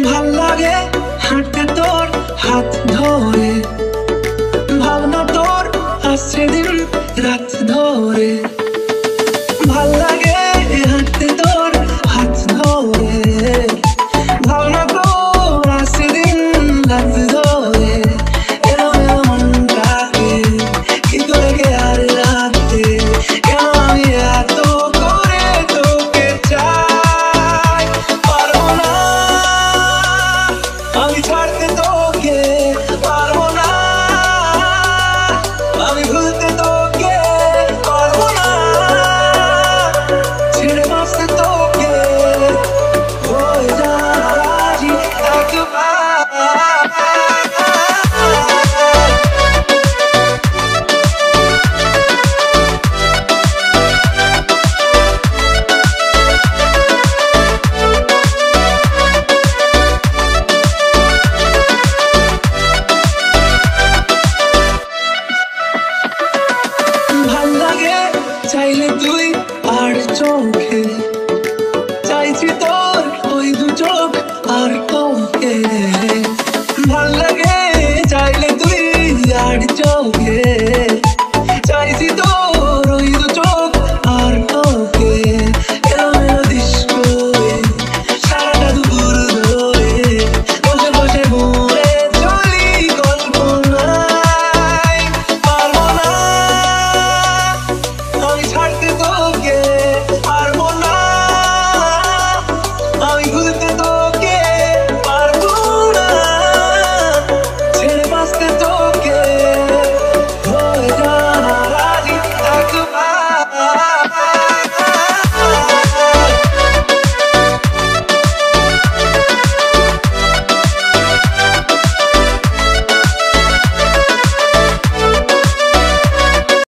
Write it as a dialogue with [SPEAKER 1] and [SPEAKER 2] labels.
[SPEAKER 1] ভাল লাগে হাঁটতে তোর হাত ধরে, ভাবনা তোর আসছে দিন রাত ধরে। ভাল লাগে হাঁটতে তোর হাত ধরে, ভাবনা তোর আসছে দিন রাত ধরে। এলো এলো মনটাকে কি করে গে আর রাতে, কেন আমি এত করে তোকে চাই। পারবো না আমি ছাড়তে তোকে, পারবো না আমি ভুলতে তোকে, পারবো না ছেড়ে বাঁচতে তোকে। হয়ে যা রাজি একবার। ভাল লাগে চাইলে তুই আর চোখে, চাইছি তোর ওই দু চোখ আর তোকে। ভাল লাগে চাইলে তুই আর চোখে,